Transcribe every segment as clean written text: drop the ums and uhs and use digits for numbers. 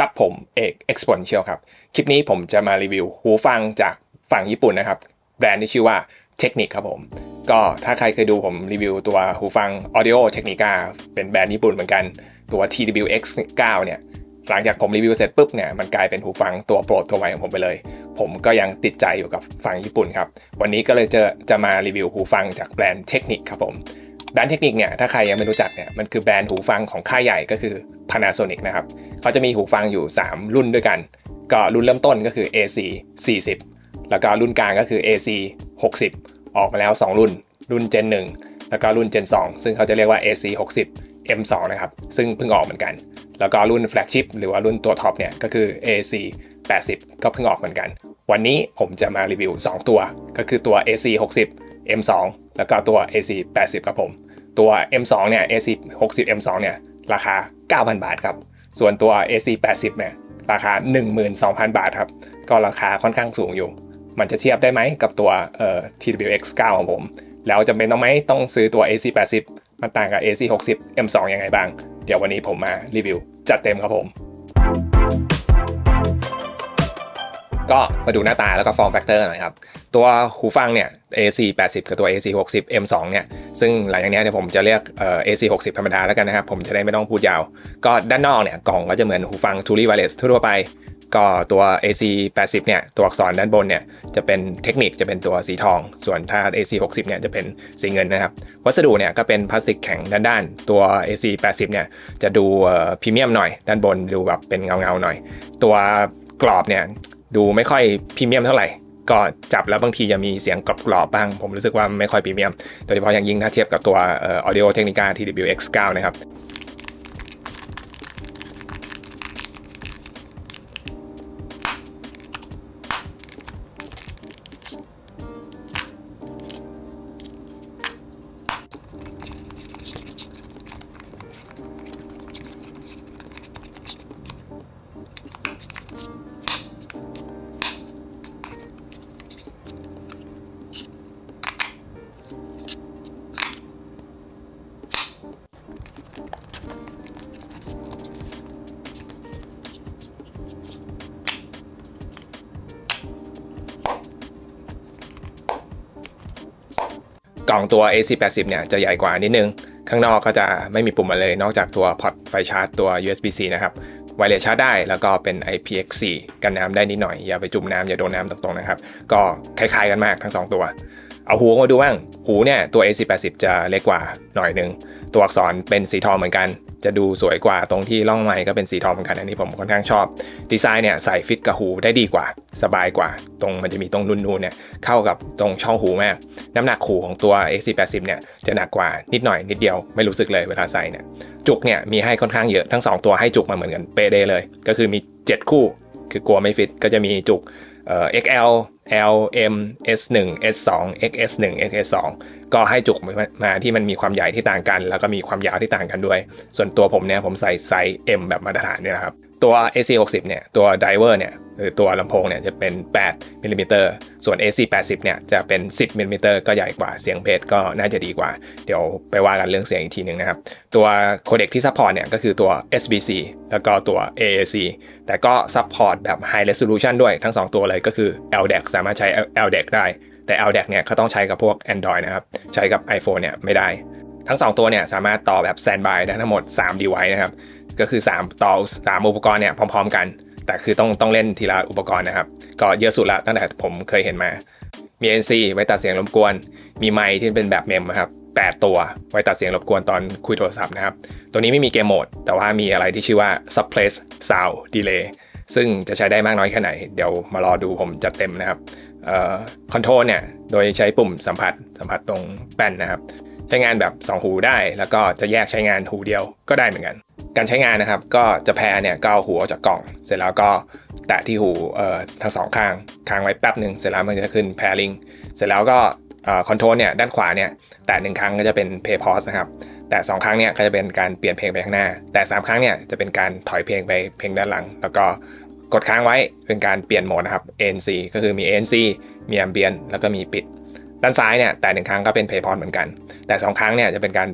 กับผมเอก Exponential ครับคลิปนี้ผมจะมารีวิวหูฟังจากฝั่งญี่ปุ่นนะครับแบรนด์ที่ชื่อว่า Technic ครับผมก็ถ้าใครเคยดูผมรีวิวตัวหูฟัง Audio Technica เป็นแบรนด์ญี่ปุ่นเหมือนกันตัว TWX9 เนี่ยหลังจากผมรีวิวเสร็จปุ๊บเนี่ยมันกลายเป็นหูฟังตัวโปรดตัวใหม่ของผมไปเลยผมก็ยังติดใจอยู่กับฝั่งญี่ปุ่นครับวันนี้ก็เลยจะมารีวิวหูฟังจากแบรนด์ Technic ครับผมแบรนด์ Technic เนี่ยถ้าใครยังไม่รู้จักเนี่ยมันคือแบรนด์หูฟังของค่ายใหญ่ก็คือ Panasonic นะครับเขาจะมีหูฟังอยู่3รุ่นด้วยกันก็รุ่นเริ่มต้นก็คือ AC 40แล้วก็รุ่นกลางก็คือ AC 60ออกมาแล้ว2รุ่น Gen 1แล้วก็รุ่น Gen 2ซึ่งเขาจะเรียกว่า AC 60 M2 นะครับซึ่งเพิ่งออกเหมือนกันแล้วก็รุ่นแฟลกชิพหรือว่ารุ่นตัวท็อปเนี่ยก็คือ AC 80ก็เพิ่งออกเหมือนกันวันนี้ผมจะมารีวิว2ตัวก็คือตัว AC 60 M2 แล้วก็ตัว AC 80ครับผมตัว M2 เนี่ย AC 60 M2 เนี่ยราคา 9,000 บาทครับส่วนตัว AC 80เนี่ยราคา 12,000 บาทครับก็ราคาค่อนข้างสูงอยู่มันจะเทียบได้ไหมกับตัวTWX9 ของผมแล้วจำเป็นต้องซื้อตัว AC 80มันต่างกับ AC 60 M2 ยังไงบ้างเดี๋ยววันนี้ผมมารีวิวจัดเต็มครับผมก็มาดูหน้าตาแล้วก็ฟอร์มแฟกเตอร์หน่อยครับตัวหูฟังเนี่ย AC 80กับตัว AC 60 M2 เนี่ยซึ่งหลังจากนี้ผมจะเรียกAC 60ธรรมดาแล้วกันนะครับผมจะได้ไม่ต้องพูดยาวก็ด้านนอกเนี่ยกล่องก็จะเหมือนหูฟัง Truly Wireless ทั่วไปก็ตัว AC 80เนี่ยตัวอักษรด้านบนเนี่ยจะเป็นเทคนิคจะเป็นตัวสีทองส่วนถ้า AC 60เนี่ยจะเป็นสีเงินนะครับวัสดุเนี่ยก็เป็นพลาสติกแข็งด้านตัว AC 80เนี่ยจะดูพรีเมียมหน่อยด้านบนดูแบบเป็นเงาหน่อยตัวกรอบเนี่ยดูไม่ค่อยพรีเมียมเท่าไหร่ก็จับแล้วบางทีจะมีเสียงกรอบๆบ้างผมรู้สึกว่าไม่ค่อยพรีเมียมโดยเฉพาะอย่างยิ่งถ้าเทียบกับตัว Audio Technica TWX9 นะครับกล่องตัว AC 80เนี่ยจะใหญ่กว่านิดนึงข้างนอกก็จะไม่มีปุ่มอะไรเลยนอกจากตัวพอร์ตไฟชาร์จตัว USB-C นะครับไวเลสชาร์จได้แล้วก็เป็น IPX4 กันน้ำได้นิดหน่อยอย่าไปจุ่มน้ำอย่าโดนน้ำตรงๆนะครับก็คล้ายๆกันมากทั้ง2ตัวเอาหูมาดูบ้างหูเนี่ยตัว AC 80จะเล็กกว่าหน่อยนึงตัวอักษรเป็นสีทองเหมือนกันจะดูสวยกว่าตรงที่ร่องไมค์ก็เป็นสีทองเหมือนกันอันนี้ผมค่อนข้างชอบดีไซน์เนี่ยใส่ฟิตกับหูได้ดีกว่าสบายกว่าตรงมันจะมีตรงนูนๆเนี่ยเข้ากับตรงช่องหูมากน้ำหนักหูของตัว AC 80เนี่ยจะหนักกว่านิดหน่อยนิดเดียวไม่รู้สึกเลยเวลาใส่เนี่ยจุกเนี่ยมีให้ค่อนข้างเยอะทั้ง2ตัวให้จุกมาเหมือนกันเป๊ะเลยก็คือมี7คู่คือกลัวไม่ฟิตก็จะมีจุกXL L M S1 S2 XS1 XS2 ก็ให้จุกมาที่มันมีความใหญ่ที่ต่างกันแล้วก็มีความยาวที่ต่างกันด้วยส่วนตัวผมเนี่ยผมใส่ไซส์ M แบบมาตรฐานเนี่ยนะครับตัว AC60 เนี่ยตัวไดเวอร์เนี่ยหรือตัวลำโพงเนี่ยจะเป็น8มิลลิเมตรส่วน AC80 เนี่ยจะเป็น10มิลลิเมตรก็ใหญ่กว่าเสียงเพจก็น่าจะดีกว่าเดี๋ยวไปว่ากันเรื่องเสียงอีกทีนึงนะครับตัวโคเด็กที่ซัพพอร์ตเนี่ยก็คือตัว SBC แล้วก็ตัว AAC แต่ก็ซัพพอร์ตแบบ High Resolution ด้วยทั้ง2ตัวเลยก็คือ LDAC สามารถใช้ LDAC ได้แต่ LDAC เนี่ยเขาต้องใช้กับพวก Android นะครับใช้กับ iPhone เนี่ยไม่ได้ทั้ง2ตัวเนี่ยสามารถต่อแบบ Standby ได้ทั้งหมด3 device นะครับก็คือ3อุปกรณ์เนี่ยพร้อมๆกันแต่คือต้องเล่นทีละอุปกรณ์นะครับก็เยอะสุดละตั้งแต่ผมเคยเห็นมามี NC ไว้ตัดเสียงรบกวนมีไมค์ที่เป็นแบบเมมครับ8ตัวไว้ตัดเสียงรบกวนตอนคุยโทรศัพท์นะครับตัวนี้ไม่มีเกมโหมดแต่ว่ามีอะไรที่ชื่อว่า Suppress Sound Delay ซึ่งจะใช้ได้มากน้อยแค่ไหนเดี๋ยวมารอดูผมจัดเต็มนะครับคอนโทรลเนี่ยโดยใช้ปุ่มสัมผัสตรงแป้นนะครับใช้งานแบบ2หูได้แล้วก็จะแยกใช้งานหูเดียวก็ได้เหมือนกันการใช้งานนะครับก็จะแพร์เนี่ยก็เอาหูออกจากกล่องเสร็จแล้วก็แตะที่หูทั้ง2ข้างค้างไว้แป๊บหนึ่งเสร็จแล้วมันจะขึ้น pairing เสร็จแล้วก็คอนโทรลเนี่ยด้านขวาเนี่ยแตะ1ครั้งก็จะเป็น play pause นะครับแต่2ครั้งเนี่ยก็จะเป็นการเปลี่ยนเพลงไปข้างหน้าแต่3ครั้งเนี่ยจะเป็นการถอยเพลงไปเพลงด้านหลังแล้วก็กดค้างไว้เป็นการเปลี่ยนโหมดนะครับ ANC ก็คือมี ANC มี Ambient แล้วก็มีปิดด้านซ้ายเนี่ยแต่1ครั้งก็เป็น play pause เหมือนกันแต่2ครั้งเนี่ยจะเป็นการ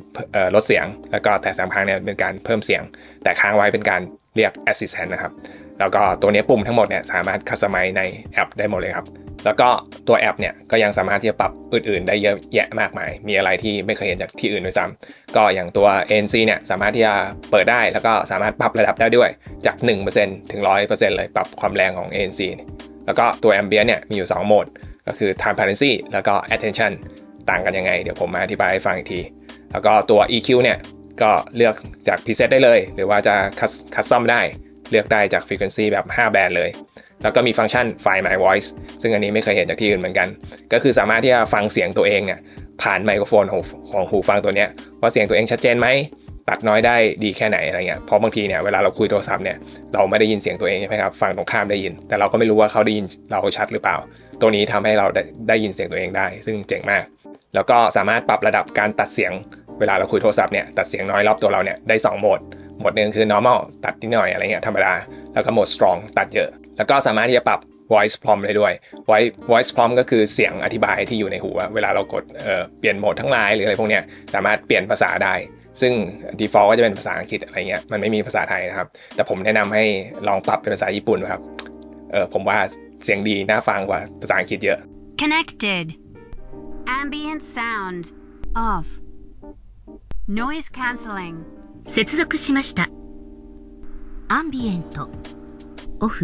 ลดเสียงแล้วก็แต่3ครั้งเนี่ยเป็นการเพิ่มเสียงแต่ค้างไว้เป็นการ เรียก Assistant นะครับแล้วก็ตัวนี้ปุ่มทั้งหมดเนี่ยสามารถคัสตอมไมซ์ในแอปได้หมดเลยครับแล้วก็ตัวแอปเนี่ยก็ยังสามารถที่จะปรับอื่นๆได้เยอะแยะมากมายมีอะไรที่ไม่เคยเห็นจากที่อื่นด้วยซ้ำก็อย่างตัว ANC เนี่ยสามารถที่จะเปิดได้แล้วก็สามารถปรับระดับได้ด้วยจาก 1% ถึง 100% เลยปรับความแรงของ ANC แล้วก็ตัว Ambient เนี่ยมีอยู่2โหมดก็คือ Transparency แล้วก็ Attention ต่างกันยังไงเดี๋ยวผมมาอธิบายให้ฟังอีกทีแล้วก็ตัว EQ เนี่ยก็เลือกจาก preset ได้เลยหรือว่าจะคัสตอมได้เลือกได้จาก frequency แบบ5แบนด์เลยแล้วก็มีฟังก์ชัน Find My Voice ซึ่งอันนี้ไม่เคยเห็นจากที่อื่นเหมือนกันก็คือสามารถที่จะฟังเสียงตัวเองเนี่ยผ่านไมโครโฟนของหูฟังตัวเนี้ยว่าเสียงตัวเองชัดเจนไหมตัดน้อยได้ดีแค่ไหนอะไรเงี้ยเพราะบางทีเนี่ยเวลาเราคุยโทรศัพท์เนี่ยเราไม่ได้ยินเสียงตัวเองใช่ไหมครับฟังตรงข้ามได้ยินแต่เราก็ไม่รู้ว่าเขาได้ยินเราชัดหรือเปล่าตัวนี้ทำให้เราได้ยินเสียงตัวเองได้ซึ่งเจ๋งมากแล้วก็สามารถปรับระดับการตัดเสียงเวลาเราคุยโทรศัพท์เนี่ยตัดเสียงน้อยรอบตัวเราเนี่ยได้2โหมดหนึ่งคือ normal ตัดนิดหน่อยอะไรเงี้ยธรรมดาแล้วก็โหมด strong ตัดเยอะแล้วก็สามารถที่จะปรับ voice prompt ได้ด้วย voice prompt ก็คือเสียงอธิบายที่อยู่ในหูเวลาเรากดเปลี่ยนโหมดทั้งหลายหรืออะไรพวกเนี้ยสามารถเปลี่ยนภาษาได้ซึ่ง default ก็จะเป็นภาษาอังกฤษอะไรเงี้ยมันไม่มีภาษาไทยนะครับแต่ผมแนะนำให้ลองปรับเป็นภาษาญี่ปุ่นครับผมว่าเสียงดีน่าฟังกว่าภาษาอังกฤษเยอะ Connected Ambient sound off Noise cancelling 接続しましたアンビエントオフ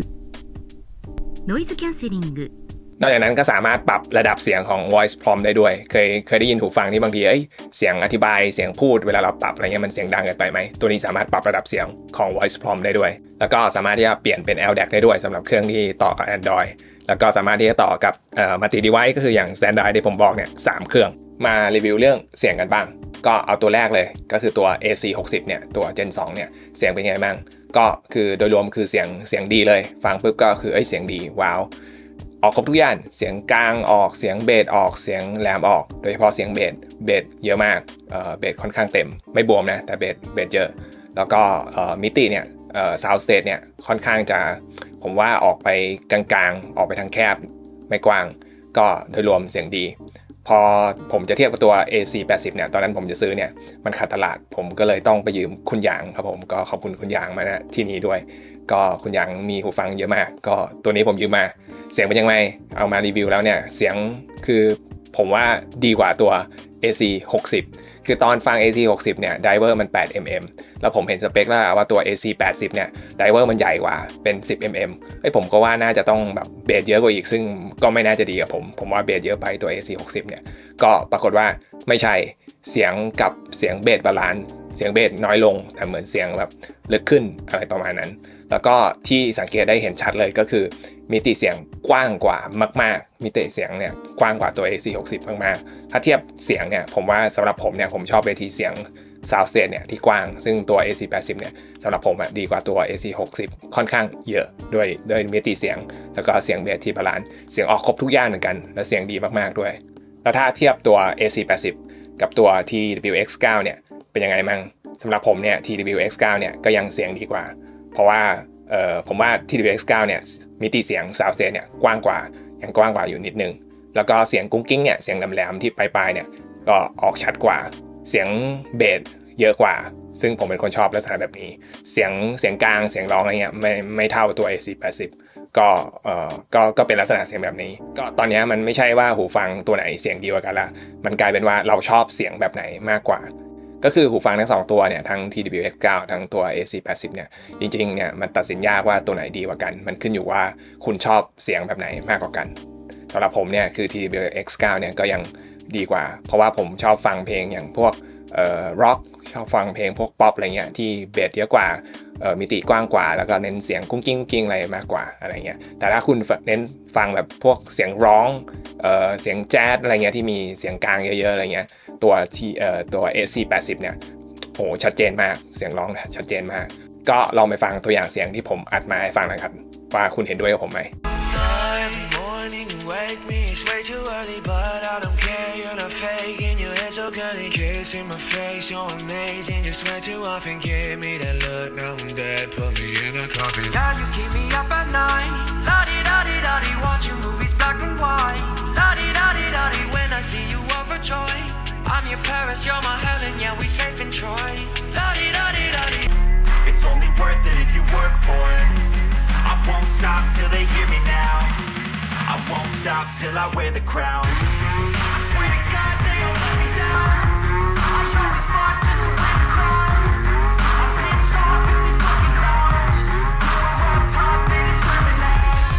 ノイズキャンセリングนอกจากนั้นก็สามารถปรับระดับเสียงของ voice prompt ได้ด้วยเคยได้ยินหูฟังที่บางทีเสียงอธิบายเสียงพูดเวลาเราปรับอะไรเงี้ยมันเสียงดังเกินไปไหมตัวนี้สามารถปรับระดับเสียงของ voice prompt ได้ด้วยแล้วก็สามารถที่จะเปลี่ยนเป็น LDAC ได้ด้วยสำหรับเครื่องที่ต่อกับ Android แล้วก็สามารถที่จะต่อกับmulti device ก็คืออย่าง standard ที่ผมบอกเนี่ย3เครื่องมารีวิวเรื่องเสียงกันบ้างก็เอาตัวแรกเลยก็คือตัว AC60 เนี่ยตัว Gen 2เนี่ยเสียงเป็นไงบ้างก็คือโดยรวมคือเสียงดีเลยฟังปุ๊บก็คือเสียงดีว้าวออกครบทุกอย่างเสียงกลางออกเสียงเบสออกเสียงแหลมออกโดยเฉพาะเสียงเบสเยอะมากเบสค่อนข้างเต็มไม่บวมนะแต่เบสเยอะแล้วก็มิติเนี่ยsound stage เนี่ยค่อนข้างจะผมว่าออกไปกลางๆออกไปทางแคบไม่กว้างก็โดยรวมเสียงดีพอผมจะเทียบกับตัว AC80 เนี่ยตอนนั้นผมจะซื้อเนี่ยมันขาดตลาดผมก็เลยต้องไปยืมคุณหยางครับผมก็ขอบคุณคุณหยางมานะที่นี่ด้วยก็คุณหยางมีหูฟังเยอะมากก็ตัวนี้ผมยืมมาเสียงเป็นยังไงเอามารีวิวแล้วเนี่ยเสียงคือผมว่าดีกว่าตัว AC60 คือตอนฟัง AC60 เนี่ยไดเวอร์มัน8 mm แล้วผมเห็นสเปคแล้วว่าตัว AC80 เนี่ยไดเวอร์มันใหญ่กว่าเป็น10 mm ผมก็ว่าน่าจะต้องแบบเบสเยอะกว่าอีกซึ่งก็ไม่น่าจะดีกับผมว่าเบสเยอะไปตัว AC60 เนี่ยก็ปรากฏว่าไม่ใช่เสียงกับเสียงเบสบาลานซ์เสียงเบสน้อยลงแต่เหมือนเสียงแบบลึกขึ้นอะไรประมาณนั้นแล้วก็ที่สังเกตได้เห็นชัดเลยก็คือมิติเสียงกว้างกว่ามากๆมิติเสียงเนี่ยกว้างกว่าตัว AC60 มากๆถ้าเทียบเสียงเนี่ยผมว่าสำหรับผมเนี่ยผมชอบเวทีเสียง sound stage เนี่ยที่กว้างซึ่งตัว AC80 เนี่ยสำหรับผมดีกว่าตัว AC60 ค่อนข้างเยอะด้วยมิติเสียงแล้วก็เสียงเบสที่บาลานซ์เสียงออกครบทุกอย่างเหมือนกันและเสียงดีมากๆด้วยแล้วถ้าเทียบตัว AC80 กับตัว TWX9 เนี่ยเป็นยังไงมั่งสำหรับผมเนี่ย TWX9 เนี่ยก็ยังเสียงดีกว่าเพราะว่าผมว่า TWX9 เนี่ยมิติเสียง sound stage เนี่ยกว้างกว่ายังกว้างกว่าอยู่นิดนึงแล้วก็เสียงกุ้งกิ้งเนี่ยเสียงแหลมๆที่ปลายๆเนี่ยก็ออกชัดกว่าเสียงเบสเยอะกว่าซึ่งผมเป็นคนชอบลักษณะแบบนี้เสียงกลางเสียงร้องอะไรเงี้ยไม่เท่าตัว AC80 ก็เป็นลักษณะเสียงแบบนี้ก็ตอนนี้มันไม่ใช่ว่าหูฟังตัวไหนเสียงดีกว่ากันละมันกลายเป็นว่าเราชอบเสียงแบบไหนมากกว่าก็คือหูฟังทั้ง2ตัวเนี่ยทั้ง TWX9 ทั้งตัว AC80 เนี่ยจริงๆเนี่ยมันตัดสินยากว่าตัวไหนดีกว่ากันมันขึ้นอยู่ว่าคุณชอบเสียงแบบไหนมากกว่ากันสำหรับผมเนี่ยคือ TWX9 เนี่ยก็ยังดีกว่าเพราะว่าผมชอบฟังเพลงอย่างพวกร็อกชอบฟังเพลงพวกป๊อปอะไรเงี้ยที่เบสเยอะกว่ามิติกว้างกว่าแล้วก็เน้นเสียงกุ้งกิ้งอะไรมากกว่าอะไรเงี้ยแต่ถ้าคุณเน้นฟังแบบพวกเสียงร้องเสียงแจ๊สอะไรเงี้ยที่มีเสียงกลางเยอะๆอะไรเงี้ยตัว AC80 เนี่ยโหชัดเจนมากเสียงร้องชัดเจนมากก็ลองไปฟังตัวอย่างเสียงที่ผมอัดมาให้ฟังนะครับว่าคุณเห็นด้วยกับผมไหม Wake me, it's way too early, but I don't care. You're not faking, your head so curly. Kiss in my face, you're amazing. You swear too often, give me that look. Now I'm dead, put me in a coffin. Now you keep me up at night. La-di-da-di-da-di, watching movies black and white. La-di-da-di-da-di, when I see you overjoyed. I'm your Paris, you're my Helen, yeah we safe in Troy. La-di-da-di-da-di. It's only worth it if you work for it. I won't stop till they hear me now. I won't stop till I wear the crown. I swear to God they gon' let me down. I always fought just to win the crown. I'm pissed off at these fucking clowns. We're on top, they deserve an ounce.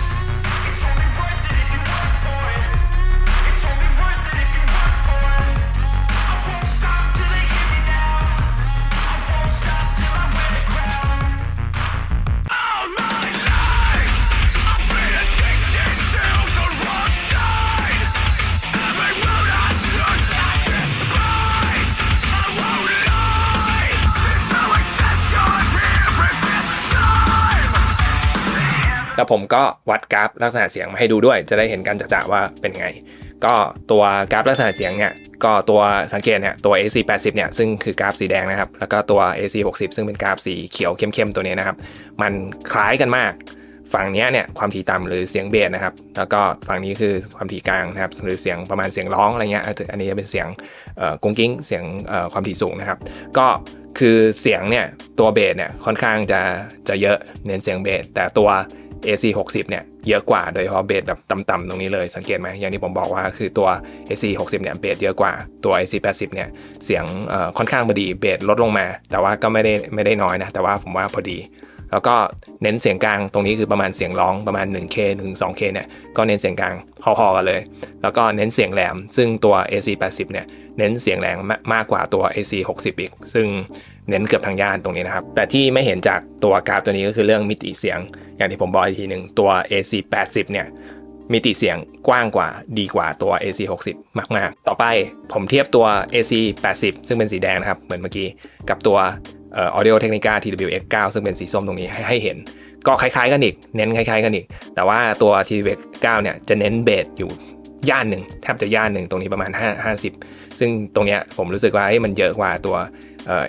It's only worth it if you work for it. It's only worth it if you work for it. I won't stop till they hear me now. I won't stop till I wear the crown. All my life, I've been addicted to the wrong side. Every road I took, I despise. I won't lie. There's no exception here at this time. แล้วผมก็วัดกราฟลักษณะเสียงมาให้ดูด้วยจะได้เห็นกันจะๆว่าเป็นไงก็ตัวกราฟลักษณะเสียงเนี่ยก็ตัวสังเกตเนี่ยตัว AC80 เนี่ยซึ่งคือกราฟสีแดงนะครับแล้วก็ตัว AC60 ซึ่งเป็นกราฟสีเขียวเข้มๆตัวนี้นะครับมันคล้ายกันมากฝั่งนี้เนี่ยความถี่ต่ำหรือเสียงเบสนะครับแล้วก็ฝั่งนี้คือความถี่กลางนะครับหรือเสียงประมาณเสียงร้องอะไรเงี้ยอันนี้จะเป็นเสียงกุ้งกิ้งเสียงความถี่สูงนะครับก็คือเสียงเนี่ยตัวเบสเนี่ยค่อนข้างจะเยอะเน้นเสียงเบสแต่ตัว AC60 เนี่ยเยอะกว่าโดยเฉพาะเบสแบบต่ำๆตรงนี้เลยสังเกตไหมอย่างที่ผมบอกว่าคือตัว AC60 เนี่ยเบสเยอะกว่าตัว AC80 เนี่ยเสียงค่อนข้างพอดีเบสลดลงมาแต่ว่าก็ไม่ได้น้อยนะแต่ว่าผมว่าพอดีแล้วก็เน้นเสียงกลางตรงนี้คือประมาณเสียงร้องประมาณ 1K ถึง 2K เนี่ยก็เน้นเสียงกลางพอๆกันเลยแล้วก็เน้นเสียงแหลมซึ่งตัว AC80 เนี่ยเน้นเสียงแรงมากกว่าตัว AC60 อีกซึ่งเน้นเกือบทางย่านตรงนี้นะครับแต่ที่ไม่เห็นจากตัวกราฟตัวนี้ก็คือเรื่องมิติเสียงอย่างที่ผมบอกอีกทีหนึ่งตัว AC80 เนี่ยมิติเสียงกว้างกว่าดีกว่าตัว AC60 มากๆต่อไปผมเทียบตัว AC80 ซึ่งเป็นสีแดงนะครับเหมือนเมื่อกี้กับตัวAudio Technica TWX9 ซึ่งเป็นสีส้มตรงนี้ให้เห็นก็คล้ายๆกันอีกเน้นคล้ายๆกันอีกแต่ว่าตัว TWX9 เนี่ยจะเน้นเบสอยู่ย่านหนึ่งแทบจะย่านหนึ่งตรงนี้ประมาณ50ซึ่งตรงเนี้ยผมรู้สึกว่ามันเยอะกว่าตัว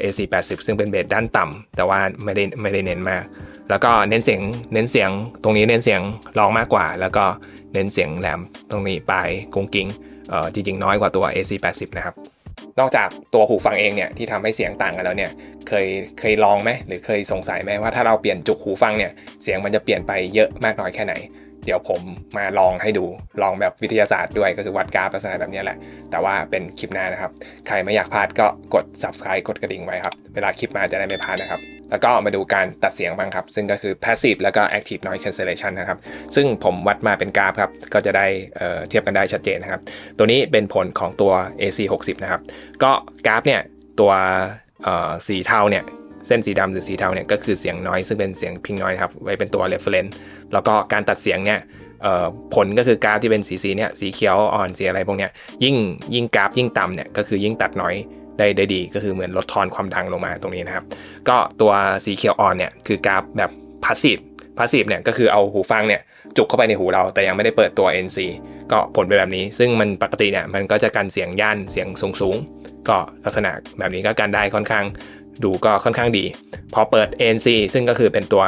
AC80 ซึ่งเป็นเบสด้านต่ำแต่ว่าไม่ได้เน้นมากแล้วก็เน้นเสียงตรงนี้เน้นเสียงร้องมากกว่าแล้วก็เน้นเสียงแหลมตรงนี้ปลายกุ้งกิ้งจริงๆน้อยกว่าตัว AC80 นะครับนอกจากตัวหูฟังเองเนี่ยที่ทำให้เสียงต่างกันแล้วเนี่ยเคยลองไหมหรือเคยสงสัยไหมว่าถ้าเราเปลี่ยนจุกหูฟังเนี่ยเสียงมันจะเปลี่ยนไปเยอะมากน้อยแค่ไหนเดี๋ยวผมมาลองให้ดูลองแบบวิทยาศาสตร์ด้วยก็คือวัดกราฟลักษณะแบบนี้แหละแต่ว่าเป็นคลิปหน้านะครับใครไม่อยากพลาดก็กด subscribe กดกระดิ่งไว้ครับเวลาคลิปมาจะได้ไม่พลาดนะครับแล้วก็มาดูการตัดเสียงบ้างครับซึ่งก็คือ passive แล้วก็ active noise cancellation นะครับซึ่งผมวัดมาเป็นกราฟครับก็จะได้เทียบกันได้ชัดเจนนะครับตัวนี้เป็นผลของตัว AC60 นะครับก็กราฟเนี่ยตัวสีเทาเนี่ยเส้นสีดำหรือสีเทาเนี่ยก็คือเสียงน้อยซึ่งเป็นเสียงพิงน้อยครับไว้เป็นตัว reference แล้วก็การตัดเสียงเนี่ยผลก็คือกราฟที่เป็นสีเนี่ยสีเขียวอ่อนสีอะไรพวกเนี้ยยิ่งกราฟยิ่งต่ำเนี่ยก็คือยิ่งตัดน้อยได้ดีก็คือเหมือนลดทอนความดังลงมาตรงนี้นะครับก็ตัวสีเขียวอ่อนเนี่ยคือกราฟแบบ passive เนี่ยก็คือเอาหูฟังเนี่ยจุกเข้าไปในหูเราแต่ยังไม่ได้เปิดตัว NC ก็ผลเป็นแบบนี้ซึ่งมันปกติเนี่ยมันก็จะกันเสียงย่านเสียงสูงก็ลักษณะแบบนี้ก็กันได้ค่อนข้างดูก็ค่อนข้างดีพอเปิด ANC ซึ่งก็คือเป็นตัว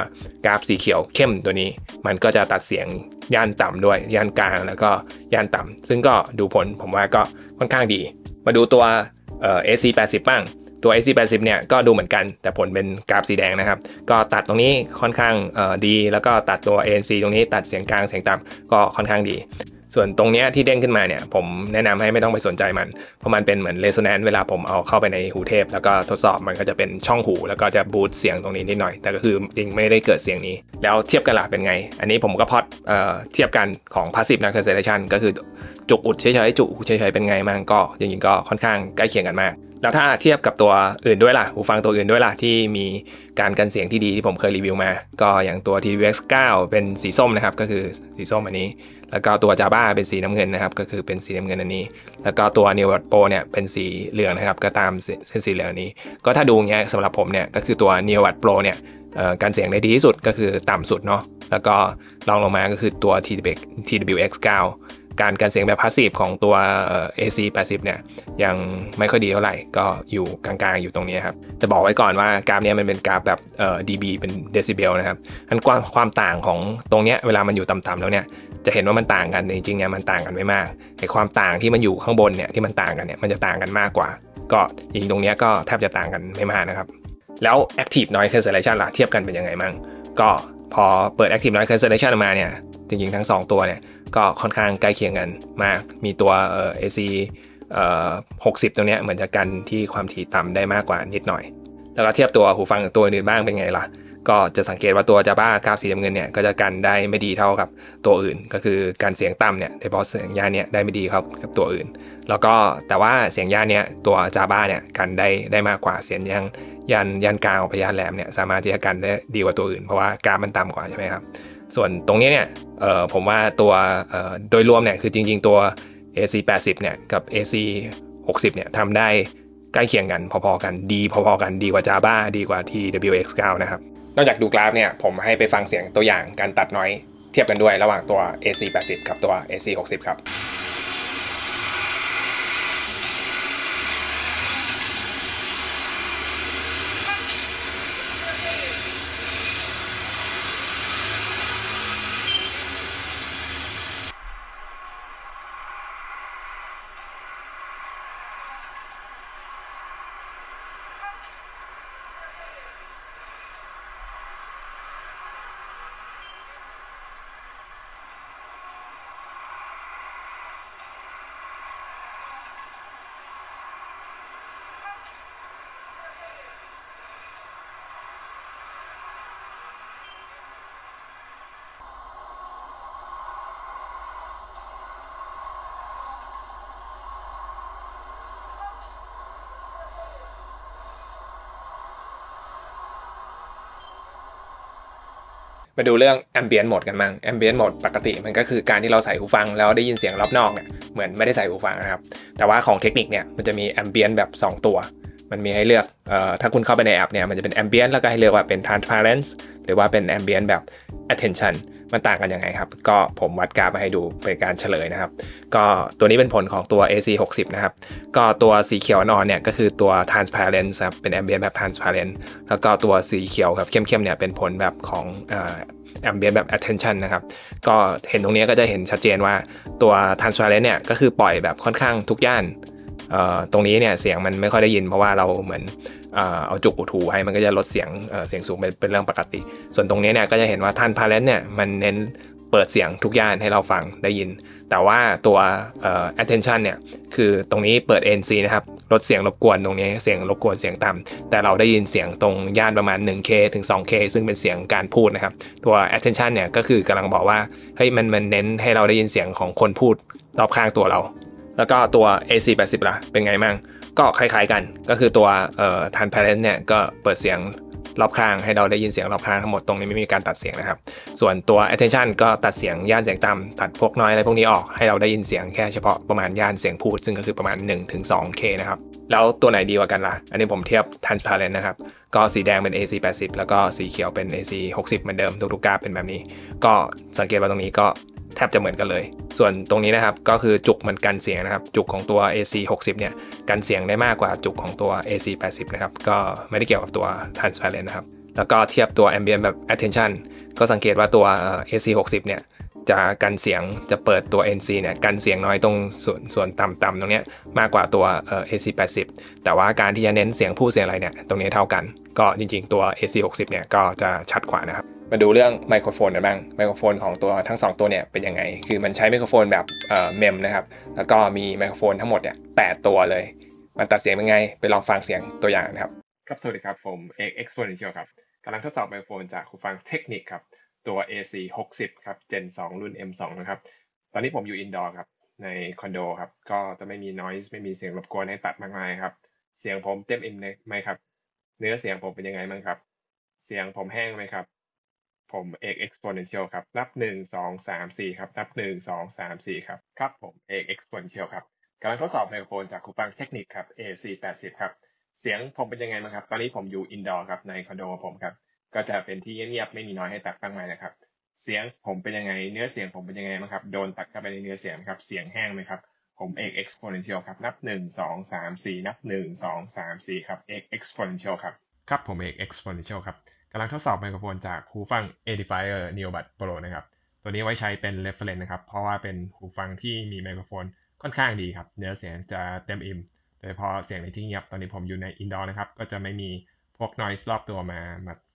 กราฟสีเขียวเข้มตัวนี้มันก็จะตัดเสียงย่านต่ำด้วยย่านกลางแล้วก็ย่านต่ำซึ่งก็ดูผลผมว่าก็ค่อนข้างดีมาดูตัว AC80 บ้างตัว AC80 เนี่ยก็ดูเหมือนกันแต่ผลเป็นกราฟสีแดงนะครับก็ตัดตรงนี้ค่อนข้างดีแล้วก็ตัดตัว ANC ตรงนี้ตัดเสียงกลางเสียงต่ำก็ค่อนข้างดีส่วนตรงนี้ที่เด้งขึ้นมาเนี่ยผมแนะนำให้ไม่ต้องไปสนใจมันเพราะมันเป็นเหมือนเรโซแนนซ์เวลาผมเอาเข้าไปในหูเทพแล้วก็ทดสอบมันก็จะเป็นช่องหูแล้วก็จะบูสต์เสียงตรงนี้นิดหน่อยแต่ก็คือจริงไม่ได้เกิดเสียงนี้แล้วเทียบกันล่ะเป็นไงอันนี้ผมก็พอดเทียบกันของ passive noise cancellation ก็คือจุกอุดเฉยๆจุกเฉยๆเป็นไงมั่งก็จริงๆก็ค่อนข้างใกล้เคียงกันมากแล้วถ้าเทียบกับตัวอื่นด้วยล่ะหูฟังตัวอื่นด้วยล่ะที่มีการกันเสียงที่ดีที่ผมเคยรีวิวมาก็อย่างตัว TWX9 เป็นสีส้มนะครับก็คือสีส้มอันนี้แล้วก็ตัว Java เป็นสีน้ำเงินนะครับก็คือเป็นสีน้ำเงินอันนี้แล้วก็ตัว Neowatt Pro เนี่ยเป็นสีเหลืองนะครับก็ตามเส้นสีเหลืองนี้ก็ถ้าดูเงี้ยสำหรับผมเนี่ยก็คือตัว Neowatt Pro เนี่ยการเสียงได้ดีที่สุดก็คือต่ำสุดเนาะแล้วก็รองลงมาก็คือตัว TWX9 การเสียงแบบพาสซีฟของตัว AC80 เนี่ยยังไม่ค่อยดีเท่าไหร่ก็อยู่กลางๆอยู่ตรงนี้ครับจะบอกไว้ก่อนว่ากราฟนี้มันเป็นกราฟแบบdB เป็นเดซิเบลนะครับอันความต่างของตรงเนี้ยเวลามันอยู่ต่ำๆแล้วเนี่ยจะเห็นว่ามันต่างกันจริงๆเนี่ยมันต่างกันไม่มากแต่ความต่างที่มันอยู่ข้างบนเนี่ยที่มันต่างกันเนี่ยมันจะต่างกันมากกว่าก็จริงตรงนี้ก็แทบจะต่างกันไม่มากนะครับ แล้ว Active Noise Cancellation ล่ะเทียบกันเป็นยังไงมั่งก็พอเปิด Active Noise Cancellation ออกมาเนี่ยจริงๆทั้ง2ตัวเนี่ยก็ค่อนข้างใกล้เคียงกันมากมีตัวAC 60 ตรงเนี้ยเหมือนจะกันที่ความถี่ต่ำได้มากกว่านิดหน่อยแล้วก็เทียบตัวหูฟังตัวอื่นบ้างเป็นไงล่ะก็จะสังเกตว่าตัว Jabra 9 สีน้ำเงินเนี่ยก็จะกันได้ไม่ดีเท่ากับตัวอื่นก็คือการเสียงต่ำเนี่ยโดยเฉพาะเสียงย่านเนี่ยได้ไม่ดีครับกับตัวอื่นแล้วก็แต่ว่าเสียงย่านเนี่ยตัว Jabra เนี่ยกันได้มากกว่าเสียงย่านกลางกับย่านแหลมเนี่ยสามารถที่จะกันได้ดีกว่าตัวอื่นเพราะว่ากราฟมันต่ำกว่าใช่ไหมครับส่วนตรงนี้เนี่ยผมว่าตัวโดยรวมเนี่ยคือจริงๆตัว AC 80เนี่ยกับ AC 60เนี่ยทำได้ใกล้เคียงกันพอๆกันดีพอๆกันดีกว่า Jabra ดีกว่า TWX9 นะครับนอกจากดูกราฟเนี่ยผมให้ไปฟังเสียงตัวอย่างการตัดน้อยเทียบกันด้วยระหว่างตัว AC 80กับตัว AC 60ครับมาดูเรื่อง Ambient Mode กันบ้าง Ambient Mode ปกติมันก็คือการที่เราใส่หูฟังแล้วได้ยินเสียงรอบนอกเนี่ยเหมือนไม่ได้ใส่หูฟังนะครับแต่ว่าของเทคนิคเนี่ยมันจะมี Ambient แบบ2ตัวมันมีให้เลือกถ้าคุณเข้าไปในแอปเนี่ยมันจะเป็น Ambient แล้วก็ให้เลือกว่าเป็น Transparent หรือว่าเป็น Ambient แบบ Attention มันต่างกันยังไงครับก็ผมวัดกราฟมาให้ดูเป็นการเฉลยนะครับก็ตัวนี้เป็นผลของตัว AC 60นะครับก็ตัวสีเขียวนอนเนี่ยก็คือตัว Transparent ครับเป็น Ambient แบบ Transparent แล้วก็ตัวสีเขียวครับเข้มๆเนี่ยเป็นผลแบบของAmbient แบบ Attention นะครับก็เห็นตรงนี้ก็จะเห็นชัดเจนว่าตัว Transparent เนี่ยก็คือปล่อยแบบค่อนข้างทุกย่านตรงนี้เนี่ยเสียงมันไม่ค่อยได้ยินเพราะว่าเราเหมือนเอาจุกอุดหูให้มันก็จะลดเสียงสูงเป็นเรื่องปกติส่วนตรงนี้เนี่ยก็จะเห็นว่า Transparent เนี่ยมันเน้นเปิดเสียงทุกย่านให้เราฟังได้ยินแต่ว่าตัวattention เนี่ยคือตรงนี้เปิด NC นะครับลดเสียงรบกวนตรงนี้เสียงรบกวนเสียงต่ำแต่เราได้ยินเสียงตรงย่านประมาณ 1K ถึง 2K ซึ่งเป็นเสียงการพูดนะครับตัว attention เนี่ยก็คือกำลังบอกว่าเฮ้ยมันเน้นให้เราได้ยินเสียงของคนพูดรอบข้างตัวเราแล้วก็ตัว AC 80ล่ะเป็นไงมั่งก็คล้ายๆกันก็คือตัวtransparent เนี่ยก็เปิดเสียงรอบข้างให้เราได้ยินเสียงรอบข้างทั้งหมดตรงนี้ไม่มีการตัดเสียงนะครับส่วนตัว attention ก็ตัดเสียงย่านเสียงต่ำตัดพวกน้อยอะไรพวกนี้ออกให้เราได้ยินเสียงแค่เฉพาะประมาณย่านเสียงพูดซึ่งก็คือประมาณ 1-2K นะครับแล้วตัวไหนดีกว่ากันล่ะอันนี้ผมเทียบ transparent นะครับก็สีแดงเป็น AC 80แล้วก็สีเขียวเป็น AC 60เหมือนเดิมทุกๆกราฟเป็นแบบนี้ก็สังเกตว่าตรงนี้ก็แทบจะเหมือนกันเลยส่วนตรงนี้นะครับก็คือจุกมันกันเสียงนะครับจุกของตัว AC 60เนี่ยกันเสียงได้มากกว่าจุกของตัว AC 80นะครับก็ไม่ได้เกี่ยวกับตัว transparent นะครับแล้วก็เทียบตัว ambient แบบ attention ก็สังเกตว่าตัว AC 60เนี่ยจะกันเสียงจะเปิดตัว NC เนี่ยกันเสียงน้อยตรงส่วนต่ำๆตรงนี้มากกว่าตัว AC 80แต่ว่าการที่จะเน้นเสียงผู้เสียงอะไรเนี่ยตรงนี้เท่ากันก็จริงๆตัว AC 60เนี่ยก็จะชัดกว่านะครับมาดูเรื่องไมโครโฟนกันบ้างไมโครโฟนของตัวทั้ง2ตัวเนี่ยเป็นยังไงคือมันใช้ไมโครโฟนแบบเมมนะครับแล้วก็มีไมโครโฟนทั้งหมดเนี่ย8ตัวเลยมันตัดเสียงเป็นไงไปลองฟังเสียงตัวอย่างนะครับครับสวัสดีครับผมเอก Exponential ครับกำลังทดสอบไมโครโฟนจากหูฟังเทคนิคครับตัว AC 60ครับ Gen 2 รุ่น M2 นะครับตอนนี้ผมอยู่อินดอร์ครับในคอนโดครับก็จะไม่มี noise ไม่มีเสียงรบกวนให้ตัดมากมายครับเสียงผมเต็มอิ่มไหมครับเนื้อเสียงผมเป็นยังไงบ้างครับเสียงผมแห้งไหมครับผมเอก Exponential ครับนับ1 2 3 4ครับนับ1 2 3 4ครับครับผมเอก Exponential ครับกำลังทดสอบไมโครโฟนจากหูฟังเทคนิคครับ AC 80ครับเสียงผมเป็นยังไงบ้างครับตอนนี้ผมอยู่อินดอร์ครับในคอนโดผมครับก็จะเป็นที่เงียบๆไม่มีน้อยให้ตัดมากมายนะครับเสียงผมเป็นยังไงเนื้อเสียงผมเป็นยังไงบ้างครับโดนตัดเข้าไปในเนื้อเสียงครับเสียงแห้งไหมครับผมเอก Exponential ครับนับ1 2 3 4นับ1 2 3 4ครับเอก Exponential ครับครับผมเอก Exponential ครับกำลังทดสอบไมโครโฟนจากหูฟัง Edifier Neobud Pro นะครับตัวนี้ไว้ใช้เป็น reference นะครับเพราะว่าเป็นหูฟังที่มีไมโครโฟนค่อนข้างดีครับเนื้อเสียงจะเต็มอิ่มโดยเฉพาะเสียงในที่เงียบตอนนี้ผมอยู่ในอินดอร์นะครับก็จะไม่มีพ วก noise รอบตัวมา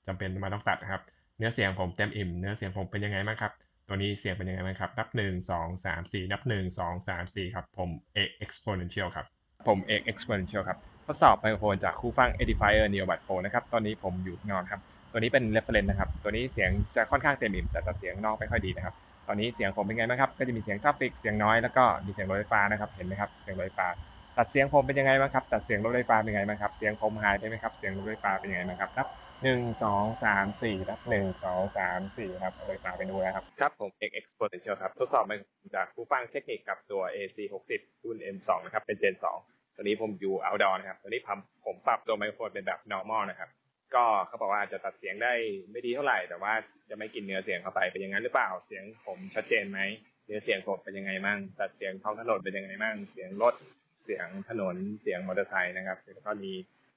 จำเป็นมาต้องตัดนะครับเนื้อเสียงผมเต็มอิ่มเนื้อเสียงผมเป็นยังไงบ้างครับตัวนี้เสียงเป็นยังไงบ้างครับนับ1 2 3 4นับ1 2 3 4ครับผมเอก exponential ครับผมเอก exponential ครับทดสอบไมโครโฟนจากคู่ฟัง Edifier Neobud Pro นะครับตอนนี้ผมอยู่นอนครับตัวนี้เป็น reference นะครับตัวนี้เสียงจะค่อนข้างเต็มอิ่มแต่ตัดเสียงนอกไม่ค่อยดีนะครับตอนนี้เสียงผมเป็นไงบ้างครับก็จะมีเสียงทราฟฟิกเสียงน้อยแล้วก็มีเสียงรถไฟฟ้านะครับเห็นไหมครับเสียงรถไฟฟ้าตัดเสียงผมเป็นยังไงบ้างครับตัดเสียงรถไฟฟ้าเป็นยังไงบ้างครับเสียงผมหายไปไหมครับเสียงรถไฟฟ้าเป็นยังไงบ้างครับครับ1 2 3 4ครับ1 2 3 4ครับรถไฟฟ้าไปดูนะครับครับผมเอก exponential ครับทดสอบมาจากคู่ฟังเทคนิคกับตัว AC 60รุ่น M2 นะครับเป็น Gen 2ตัวนี้ผมอยู่ outdoor นะครับตัวนี้ผมปรับตัวไมโครโฟนเป็นแบบ normal นะครับก็เขาบอกว่าจะตัดเสียงได้ไม่ดีเท่าไหร่แต่ว่าจะไม่กินเนื้อเสียงเข้าไปเป็นอย่างนั้นหรือเปล่าเสียงผมชัดเจนไหมเนื้อเสียงผมเป็นยังไงมั่งตัดเสียงท้องถนนเป็นยังไงมั่งเสียงรถเสียงถนนเสียงมอเตอร์ไซค์นะครับแล้วก็มี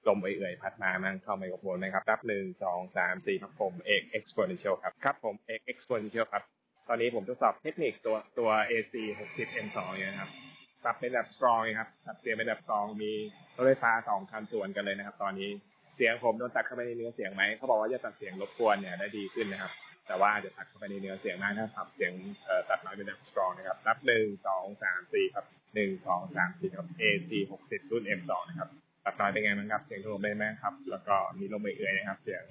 ลมเอื่อยๆพัดมามั่งเข้าไมโครโฟนนะครับนับ1 2 3 4ครับผมเอก exponential ครับผมเอก exponential ครับตอนนี้ผมทดสอบเทคนิคตัว AC 60 M2 เนี่ยนะครับปรับเป็นแบบ strong ครับตัดเสียงเป็นแบบ strong มีรถไฟฟ้า2คันสวนกันเลยนะครับตอนนี้เสียงผมโดนตัดเข้าไปในเนื้อเสียงไหมเขาบอกว่าจะตัดเสียงรบกวนเนี่ยได้ดีขึ้นนะครับแต่ว่าจะตัดเข้าไปในเนื้อเสียงมากถ้าปรับเสียงตัดน้อยเป็นแบบ strong นะครับนับ1 2 3 4ครับ1 2 3 4ครับ AC 60รุ่น M2 นะครับตัดน้อยเป็นไงบ้างครับเสียงลมได้ไหมครับแล้วก็มีลมเอื่อยๆนะครับเสียง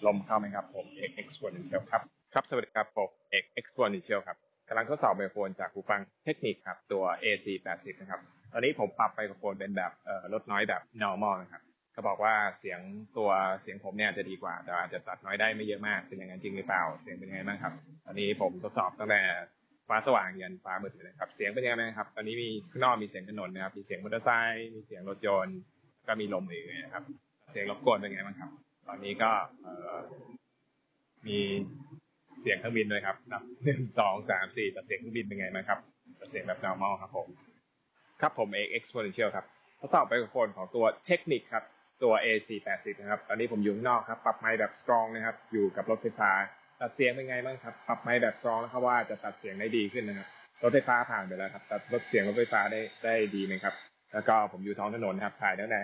ลมเข้าไหมครับผมเอก exponential ครับสวัสดีครับผมเอก exponential ครับกำลังทดสอบไมโครโฟนจากหูฟังเทคนิคครับตัว AC 80นะครับตอนนี้ผมปรับไมโครโฟนเป็นแบบลดน้อยแบบ normal นะครับเขาบอกว่าเสียงผมเนี่ยจะดีกว่าแต่อาจจะตัดน้อยได้ไม่เยอะมากเป็นอย่างนั้นจริงหรือเปล่าเสียงเป็นยังไงบ้างครับตอนนี้ผมทดสอบตั้งแต่ฟ้าสว่างยันฟ้ามืดเลยครับเสียงเป็นยังไงบ้างครับตอนนี้มีข้างนอกมีเสียงถนนนะครับมีเสียงมอเตอร์ไซค์มีเสียงรถยนต์ก็มีลมเอื่อยนะครับเสียงรบกวนเป็นยังไงบ้างครับตอนนี้ก็มีเสียงเครื่องบินด้วยครับนับ1 2 3 4แต่เสียงเครื่องบินเป็นไงบ้างครับเสียงแบบ normal ครับผมเอก exponential ครับทดสอบไมโครโฟนของตัวเทคนิคครับตัว AC 80นะครับตอนนี้ผมอยู่ข้างนอกครับปรับไมค์แบบ strong นะครับอยู่กับรถไฟฟ้าตัดเสียงเป็นไงบ้างครับปรับไมค์แบบ strong แล้วครับว่าจะตัดเสียงได้ดีขึ้นนะครับรถไฟฟ้าผ่านไปแล้วครับตัดลดเสียงรถไฟฟ้าได้ดีไหมครับแล้วก็ผมอยู่ท้องถนนครับถ่ายตั้งแต่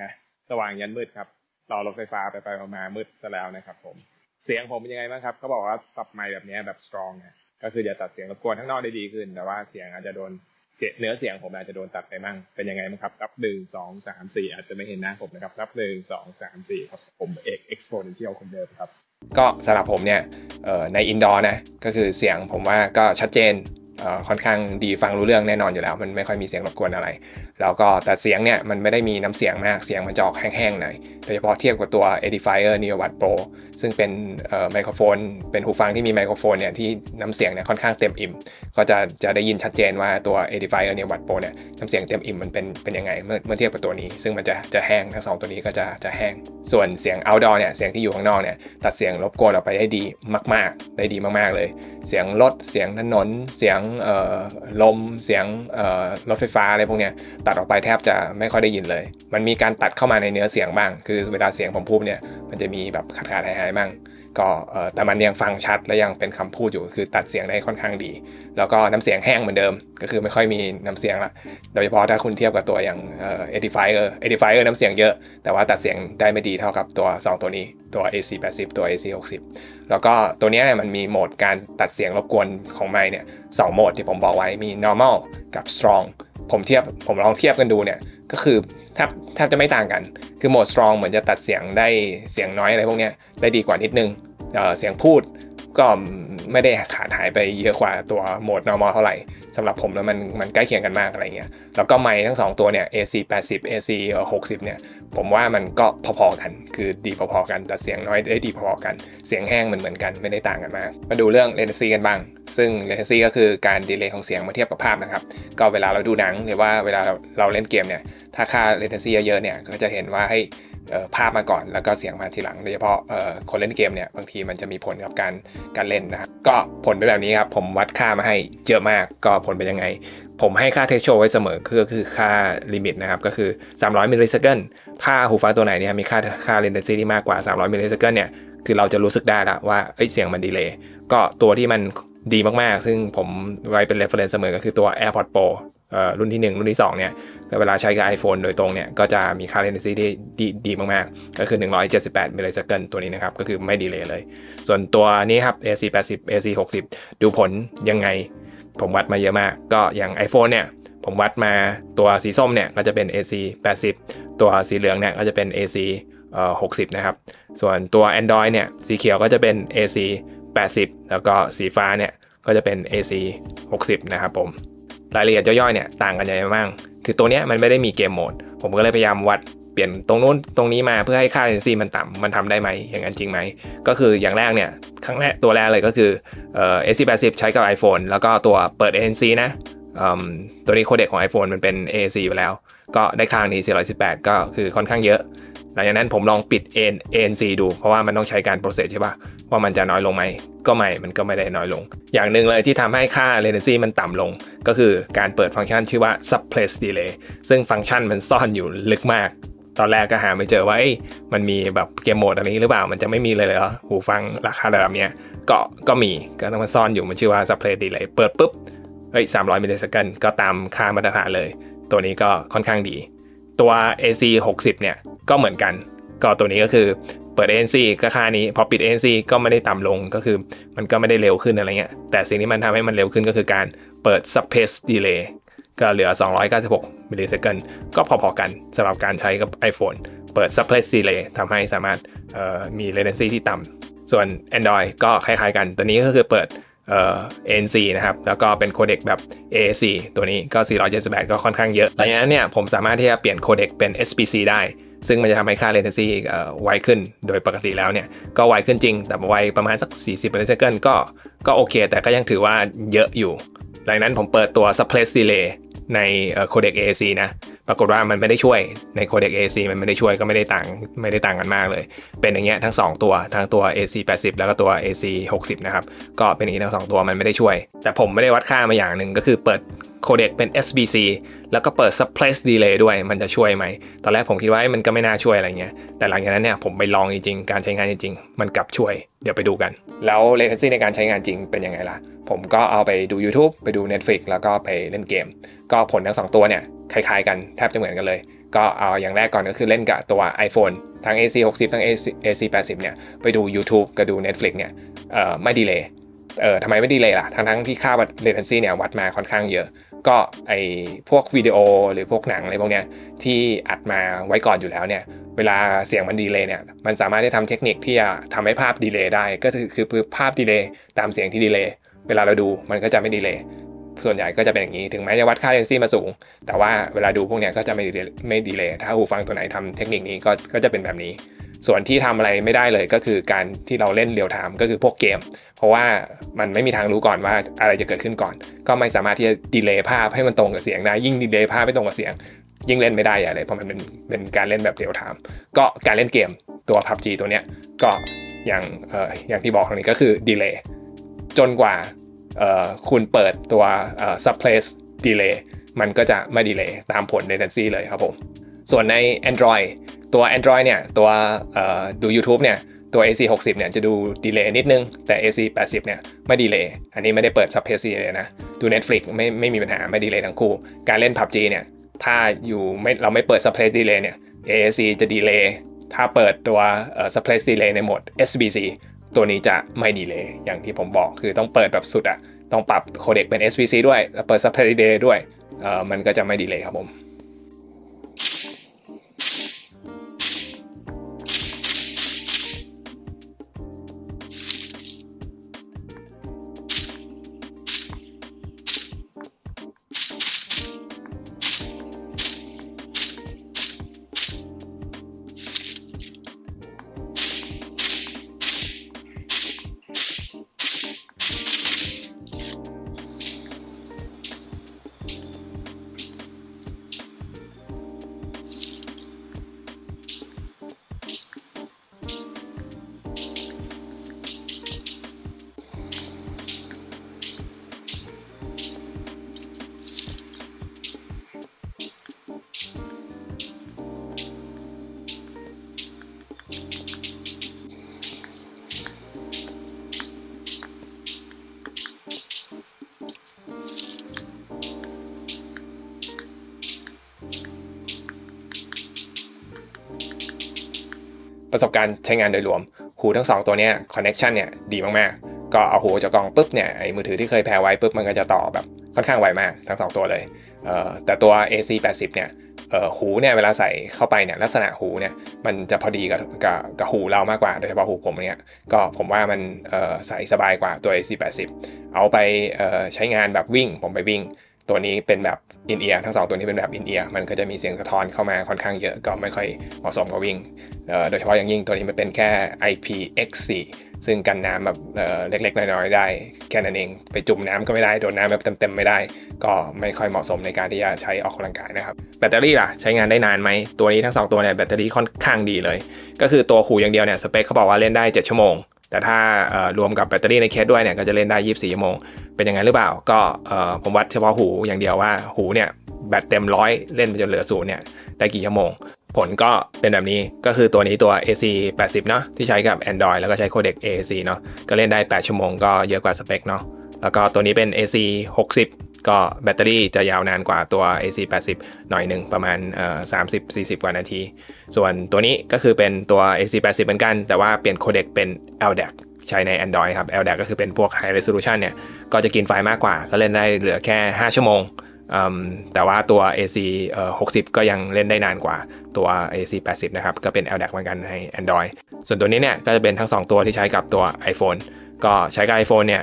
สว่างยันมืดครับรอรถไฟฟ้าไปมามืดซะแล้วนะครับผมเสียงผมเป็นยังไงบ้างครับเขาบอกว่าปรับไมค์แบบนี้แบบ strong นะก็คือจะตัดเสียงรบกวนข้างนอกได้ดีขึ้นแต่ว่าเสียงอาจจะโดนเนื้อเสียงผมอาจจะโดนตัดไปมั่งเป็นยังไงบ้างครับนับ1 2 3 4อาจจะไม่เห็นหน้าผมนะครับนับ1 2 3 4ครับผมเอก exponential คนเดิมครับก็สำหรับผมเนี่ยในอินดอร์นะก็คือเสียงผมว่าก็ชัดเจนค่อนข้างดีฟังรู้เรื่องแน่นอนอยู่แล้วมันไม่ค่อยมีเสียงรบกวนอะไรแล้วก็แต่เสียงเนี่ยมันไม่ได้มีน้ำเสียงมากเสียงมันจะออกแห้งๆหน่อยโดยเฉพาะเทียบกับตัว Edifier Neobud Pro ซึ่งเป็นไมโครโฟนเป็นหูฟังที่มีไมโครโฟนเนี่ยที่น้ำเสียงเนี่ยค่อนข้างเต็มอิ่มก็จะได้ยินชัดเจนว่าตัว Edifier Neobud Pro เนี่ยน้ำเสียงเต็มอิ่มมันเป็นยังไงเมื่อเทียบกับตัวนี้ซึ่งมันจะแห้งทั้ง2ตัวนี้ก็จะแห้งส่วนเสียง outdoor เนี่ยเสียงที่อยู่ข้างนอกเนี่ยตัดเสียงรบกวนออกไปได้ดีมากๆได้ดีมากๆเลยเสียงรถเสียงถนนเสียงลมเสียงรถไฟฟ้าอะไรพวกเนี้ยตัดออกไปแทบจะไม่ค่อยได้ยินเลยมันมีการตัดเข้ามาในเนื้อเสียงบ้างคือเวลาเสียงผมพูดเนี่ยมันจะมีแบบขาดหายบ้างก็แต่มันยังฟังชัดและยังเป็นคำพูดอยู่คือตัดเสียงได้ค่อนข้างดีแล้วก็น้ำเสียงแห้งเหมือนเดิมก็คือไม่ค่อยมีน้ำเสียงละโดยเฉพาะถ้าคุณเทียบกับตัวอย่างEdifier น้ำเสียงเยอะแต่ว่าตัดเสียงได้ไม่ดีเท่ากับตัว2ตัวนี้ตัว AC 80ตัว AC 60แล้วก็ตัวนี้เนี่ยมันมีโหมดการตัดเสียงรบกวนของไมค์เนี่ย2โหมดที่ผมบอกไว้มี normal กับ strong ผมลองเทียบกันดูเนี่ยก็คือแทบจะไม่ต่างกันคือโหมด strong เหมือนจะตัดเสียงได้เสียงน้อยอะไรพวกนี้ได้ดีกว่านิดนึงเสียงพูดก็ไม่ได้ขาดหายไปเยอะกว่าตัวโหมด normal เท่าไหร่สำหรับผมแล้วมันใกล้เคียงกันมากอะไรเงี้ยแล้วก็ไมค์ทั้ง2ตัวเนี่ย AC 80 AC 60เนี่ยผมว่ามันก็พอๆกันคือดีพอๆกันแต่เสียงน้อยได้ดีพอๆกันเสียงแห้งเหมือนกันไม่ได้ต่างกันมากมาดูเรื่อง latency กันบ้างซึ่ง latency ก็คือการดีเลย์ของเสียงมาเทียบกับภาพนะครับก็เวลาเราดูหนังหรือว่าเวลาเราเล่นเกมเนี่ยถ้าค่า latency เยอะๆเนี่ยก็จะเห็นว่าให้ภาพมาก่อนแล้วก็เสียงมาทีหลังโดยเฉพาะคนเล่นเกมเนี่ยบางทีมันจะมีผลกับการเล่นนะครับก็ผลเป็นแบบนี้ครับผมวัดค่ามาให้เยอะมากก็ผลเป็นยังไงผมให้ค่า threshold ไว้เสมอคือค่าลิมิตนะครับก็คือ300มิลลิเซคันด์ถ้าหูฟังตัวไหนเนี่ยมีค่า latency ที่มากกว่า300มิลลิเซคันด์เนี่ยคือเราจะรู้สึกได้ละว่าเสียงมันดีเลย์ก็ตัวที่มันดีมากๆซึ่งผมไว้เป็น reference เสมอก็คือตัว AirPods Pro รุ่นที่1รุ่นที่2เนี่ยเวลาใช้กับ iPhone โดยตรงเนี่ยก็จะมีค่า latency ที่ดีมากๆก็คือ178 มิลลิเซคันด์ตัวนี้นะครับก็คือไม่ดีเลย์เลยส่วนตัวนี้ครับ AC80 AC60 ดูผลยังไงผมวัดมาเยอะมากก็อย่าง iPhone เนี่ยผมวัดมาตัวสีส้มเนี่ยก็จะเป็น AC80 ตัวสีเหลืองเนี่ยก็จะเป็น AC60 นะครับส่วนตัว Android เนี่ยสีเขียวก็จะเป็น AC80 แล้วก็สีฟ้าเนี่ยก็จะเป็น AC60 นะครับผมรายละเอียดย่อยๆเนี่ยต่างกันยังไงบ้างคือตัวเนี้ยมันไม่ได้มีเกมโหมดผมก็เลยพยายามวัดเปลี่ยนตรงนู้นตรงนี้มาเพื่อให้ค่า latency มันต่ำมันทำได้ไหมอย่างนั้นจริงไหมก็คืออย่างแรกเนี่ยตัวแรกเลยก็คือAC80 ใช้กับ iPhone แล้วก็ตัวเปิด ANC นะตัวนี้โคเด็กของ iPhone มันเป็น AAC อยู่แล้วก็ได้ค่านี้418ก็คือค่อนข้างเยอะหลังจากนั้นผมลองปิด ANC ดูเพราะว่ามันต้องใช้การ process ใช่ป่ะว่ามันจะน้อยลงไหมก็ไม่มันก็ไม่ได้น้อยลงอย่างหนึ่งเลยที่ทำให้ค่า latency มันต่ำลงก็คือการเปิดฟังก์ชันชื่อว่า suppress delay ซึ่งฟังก์ชันมันซ่อนอยู่ลึกมากตอนแรกก็หาไม่เจอว่ามันมีแบบเกมโหมดอันนี้หรือเปล่ามันจะไม่มีเลยเหรอหูฟังราคาระดับเนี้ยก็มีก็ต้องมาซ่อนอยู่มันชื่อว่า suppress delay เปิดปุ๊บ300 มิลลิเซคันด์ก็ตามค่ามาตรฐานเลยตัวนี้ก็ค่อนข้างดีตัว AC60 เนี่ยก็เหมือนกันก็ตัวนี้ก็คือเปิด ANC ก็ค่านี้พอปิด ANC ก็ไม่ได้ต่ำลงก็คือมันก็ไม่ได้เร็วขึ้นอะไรเงี้ยแต่สิ่งที่มันทำให้มันเร็วขึ้นก็คือการเปิด suppress delay ก็เหลือ296 มิลลิเซคันด์ก็พอๆกันสำหรับการใช้กับ iPhone เปิด suppress delay ทำให้สามารถมี latency ที่ต่ำส่วน Android ก็คล้ายๆกันตัวนี้ก็คือเปิดANC นะครับแล้วก็เป็นโคเด็กแบบ AAC ตัวนี้ก็478ก็ค่อนข้างเยอะหลังจากนั้นเนี่ยผมสามารถที่จะเปลี่ยนโคเด็กเป็น SBC ได้ซึ่งมันจะทำให้ค่า latency ไวขึ้นโดยปกติแล้วเนี่ยก็ไวขึ้นจริงแต่ไวประมาณสัก40 มิลลิเซคันด์ก็โอเคแต่ก็ยังถือว่าเยอะอยู่หลังนั้นผมเปิดตัว suppress delay ในโคเด็ก AAC นะปรากฏว่ามันไม่ได้ช่วยในโคเด็ก AAC มันไม่ได้ช่วยก็ไม่ได้ต่างกันมากเลยเป็นอย่างเงี้ยทั้ง2ตัวทั้งตัว AC80 แล้วก็ตัว AC60 นะครับก็เป็นอย่างนี้ทั้ง2ตัวมันไม่ได้ช่วยแต่ผมไม่ได้วัดค่ามาอย่างหนึ่งก็คือเปิดโคเด็กเป็น SBC แล้วก็เปิด suppress delay ด้วยมันจะช่วยไหมตอนแรกผมคิดว่ามันก็ไม่น่าช่วยอะไรเงี้ยแต่หลังจากนั้นเนี่ยผมไปลองจริงๆการใช้งานจริงๆมันกลับช่วยเดี๋ยวไปดูกันแล้ว latency ในการใช้งานจริงเป็นยังไงล่ะผมก็เอาไปดู YouTube ไปดู Netflix แล้วก็ไปเล่นเกมก็ผลทั้ง2ตัวเนี่ยคล้ายๆกันแทบจะเหมือนกันเลยก็เอาอย่างแรกก่อนก็คือเล่นกับตัว iPhone ทั้ง AC60 ทั้ง AC80 เนี่ยไปดู YouTube กับดู Netflix เนี่ยไม่ดีเลย์ทำไมไม่ดีเลย์ล่ะทั้งที่ค่า latency เนี่ยวัดมาค่อนข้างเยอะก็ไอพวกวิดีโอหรือพวกหนังอะไรพวกเนี้ยที่อัดมาไว้ก่อนอยู่แล้วเนี่ยเวลาเสียงมันดีเลย์เนี่ยมันสามารถที่ทำเทคนิคที่จะทำให้ภาพดีเลย์ได้ก็คือภาพดีเลย์ตามเสียงที่ดีเลย์เวลาเราดูมันก็จะไม่ดีเลย์ส่วนใหญ่ก็จะเป็นอย่างนี้ถึงแม้จะวัดค่า latency มาสูงแต่ว่าเวลาดูพวกเนี้ยก็จะไม่ดีเลย์ถ้าหูฟังตัวไหนทำเทคนิคนี้ก็จะเป็นแบบนี้ส่วนที่ทำอะไรไม่ได้เลยก็คือการที่เราเล่นเรียลไทม์ก็คือพวกเกมเพราะว่ามันไม่มีทางรู้ก่อนว่าอะไรจะเกิดขึ้นก่อนก็ไม่สามารถที่จะดีเลย์ภาพให้มันตรงกับเสียงได้ยิ่งดีเลย์ภาพไม่ตรงกับเสียงยิ่งเล่นไม่ได้อะไรเพราะมันเป็นการเล่นแบบเรียลไทม์ก็การเล่นเกมตัว PUBG ตัวเนี้ยก็อย่างที่บอกตรงนี้ก็คือดีเลย์จนกว่าคุณเปิดตัวsuppress delay มันก็จะไม่ดีเลย์ตามผล latency เลยครับผมส่วนใน Android ตัว Android เนี่ยตัวดู YouTube เนี่ยตัว AC60 เนี่ยจะดูดีเลย์นิดนึงแต่ AC80 เนี่ยไม่ดีเลย์อันนี้ไม่ได้เปิด suppress delay นะดู Netflix ไม่มีปัญหาไม่ดีเลย์ทั้งคู่การเล่น PUBG เนี่ยถ้าเราไม่เปิด suppress delay เนี่ย AAC จะดีเลย์ถ้าเปิดตัวsuppress delay ในโหมด SBC ตัวนี้จะไม่ดีเลย์อย่างที่ผมบอกคือต้องเปิดแบบสุดต้องปรับโคเด็กเป็น SBC ด้วยแล้วเปิด suppress delay ด้วยมันก็จะไม่ดีเลย์ครับผม ประสบการณ์ใช้งานโดยรวมหูทั้ง2ตัวเนี้ยคอนเนคชันเนี่ยดีมากๆก็เอาหูจากกล่องปุ๊บเนี่ยไอ้มือถือที่เคยแพร์ไว้ปุ๊บมันก็จะต่อแบบค่อนข้างไวมากทั้ง2ตัวเลยแต่ตัว AC80 เนี่ยหูเนี่ยเวลาใส่เข้าไปเนี่ยลักษณะหูเนี่ยมันจะพอดีกับหูเรามากกว่าโดยเฉพาะหูผมเนี่ยก็ผมว่ามันใส่สบายกว่าตัว AC80 เอาไปใช้งานแบบวิ่งผมไปวิ่งตัวนี้เป็นแบบอินเอียร์ทั้ง2ตัวนี้เป็นแบบอินเอียร์มันก็จะมีเสียงสะท้อนเข้ามาค่อนข้างเยอะก็ไม่ค่อยเหมาะสมกับวิ่งโดยเฉพาะอย่างยิ่งตัวนี้มันเป็นแค่ IPX4 ซึ่งกันน้ำแบบเล็กๆน้อยๆได้แค่นั้นเองไปจุ่มน้ำก็ไม่ได้โดนน้ำแบบเต็มๆไม่ได้ก็ไม่ค่อยเหมาะสมในการที่จะใช้ออกกำลังกายนะครับแบตเตอรี่ล่ะใช้งานได้นานไหมตัวนี้ทั้ง2ตัวเนี่ยแบตเตอรี่ค่อนข้างดีเลยก็คือตัวหูอย่างเดียวเนี่ยสเปคเขาบอกว่าเล่นได้7ชั่วโมงแต่ถ้ารวมกับแบตเตอรี่ในเคสด้วยเนี่ยก็จะเล่นได้24ชั่วโมงเป็นยังไงหรือเปล่าก็ผมวัดเฉพาะหูอย่างเดียวว่าหูเนี่ยแบตเต็ม100เล่นไปจนเหลือ0เนี่ยได้กี่ชั่วโมงผลก็เป็นแบบนี้ก็คือตัวนี้ตัว AC80 เนาะที่ใช้กับ Android แล้วก็ใช้โคเด็ก AAC เนาะก็เล่นได้8ชั่วโมงก็เยอะกว่าสเปคเนาะแล้วก็ตัวนี้เป็น AC60 ก็แบตเตอรี่จะยาวนานกว่าตัว AC80 หน่อยหนึ่งประมาณ30-40 กว่านาทีส่วนตัวนี้ก็คือเป็นตัว AC80 เหมือนกันแต่ว่าเปลี่ยนโคเด็กเป็น LDAC ใช้ใน Android ครับ LDAC ก็คือเป็นพวก High Resolution เนี่ยก็จะกินไฟมากกว่าก็เล่นได้เหลือแค่5ชั่วโมงแต่ว่าตัว AC60 ก็ยังเล่นได้นานกว่าตัว AC80 นะครับก็เป็น LDAC เหมือนกันใน Android ส่วนตัวนี้เนี่ยก็จะเป็นทั้ง2ตัวที่ใช้กับตัว iPhone ก็ใช้กับ iPhone เนี่ย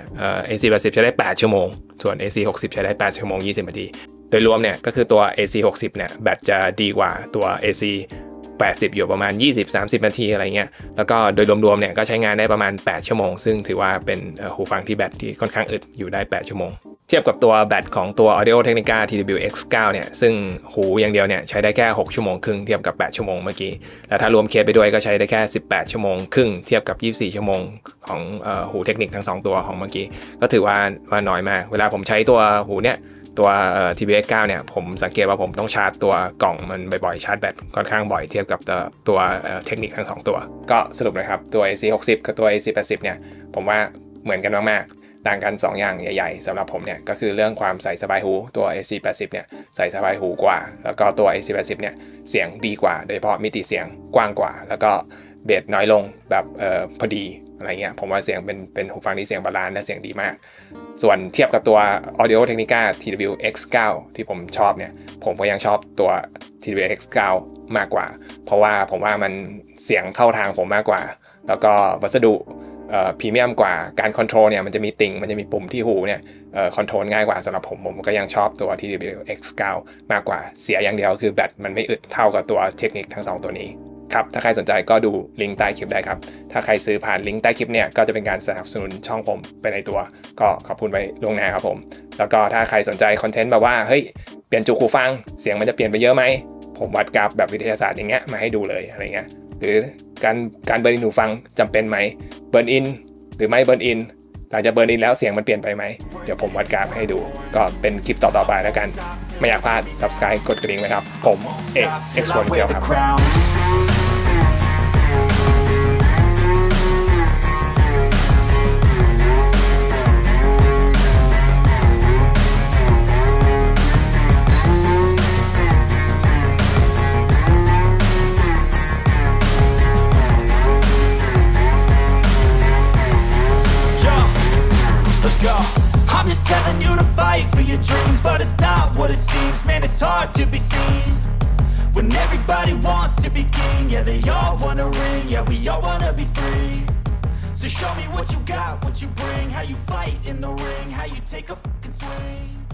AC80 ใช้ได้8ชั่วโมงส่วน AC60 ใช้ได้8ชั่วโมง20นาทีโดยรวมเนี่ยก็คือตัว AC60 เนี่ยแบตจะดีกว่าตัว AC80 อยู่ประมาณ 20-30 นาทีอะไรเงี้ยแล้วก็โดยรวมๆเนี่ยก็ใช้งานได้ประมาณ8ชั่วโมงซึ่งถือว่าเป็นหูฟังที่แบตที่ค่อนข้างอึดอยู่ได้8ชั่วโมงเทียบกับตัวแบตของตัว Audio Technica TWX9 เนี่ยซึ่งหูอย่างเดียวเนี่ยใช้ได้แค่6ชั่วโมงครึ่งเทียบกับ8ชั่วโมงเมื่อกี้แล้วถ้ารวมเคสไปด้วยก็ใช้ได้แค่18ชั่วโมงครึ่งเทียบกับ24ชั่วโมงของหูเทคนิคทั้ง2ตัวของเมื่อกี้ก็ถือว่าน้อยมากเวลาผมใช้ตัวหูเนี่ยตัวTWX9 เนี่ยผมสังเกตว่าผมต้องชาร์จตัวกล่องมันบ่อยๆชาร์จแบตค่อนข้างบ่อยเทียบกับตัวเทคนิคทั้ง2ตัวก็สรุปเลยครับตัว AC60 กับตัว AC80 เนี่ยผมว่าเหมือนกันมากๆต่างกัน2อย่างใหญ่ๆสำหรับผมเนี่ยก็คือเรื่องความใส่สบายหูตัว AC80 เนี่ยใส่สบายหูกว่าแล้วก็ตัว AC80 เนี่ยเสียงดีกว่าโดยเฉพาะมิติเสียงกว้างกว่าแล้วก็เบสน้อยลงแบบพอดีอะไรเงี้ยผมว่าเสียงเป็นหูฟังที่เสียงบาลานซ์และเสียงดีมากส่วนเทียบกับตัว Audio Technica TWX9 ที่ผมชอบเนี่ยผมก็ยังชอบตัว TWX9 มากกว่าเพราะว่าผมว่ามันเสียงเข้าทางผมมากกว่าแล้วก็วัสดุพรีเมียมกว่าการคอนโทรลเนี่ยมันจะมีติ่งมันจะมีปุ่มที่หูเนี่ยคอนโทรลง่ายกว่าสำหรับผมก็ยังชอบตัว TWX9 มากกว่าเสียอย่างเดียวคือแบตมันไม่อึดเท่ากับตัวเทคนิคทั้ง2ตัวนี้ครับถ้าใครสนใจก็ดูลิงก์ใต้คลิปได้ครับถ้าใครซื้อผ่านลิงก์ใต้คลิปเนี่ยก็จะเป็นการสนับสนุนช่องผมไปในตัวก็ขอบคุณไปล่วงหน้าครับผมแล้วก็ถ้าใครสนใจคอนเทนต์แบบว่าเฮ้ยเปลี่ยนจุกหูฟังเสียงมันจะเปลี่ยนไปเยอะไหมผมวัดกราฟแบบวิทยาศาสตร์อย่างเงี้ยมาให้ดูเลยอะไรเงี้ยหรือการเบิร์นอินหูฟังจำเป็นไหมเบิร์นอินหรือไม่เบิร์นอินหลังจากเบิร์นอินแล้วเสียงมันเปลี่ยนไปไหมเดี๋ยวผมวัดกราฟให้ดูก็เป็นคลิปต่อๆไปแล้วกันไม่อยากพลาด Subscribe กดกระดิ่งนะครับผมเอก Exponential ครับI'm just telling you to fight for your dreams, but it's not what it seems. Man, it's hard to be seen when everybody wants to be king. Yeah, they all wanna ring. Yeah, we all wanna be free. So show me what you got, what you bring, how you fight in the ring, how you take a fucking swing.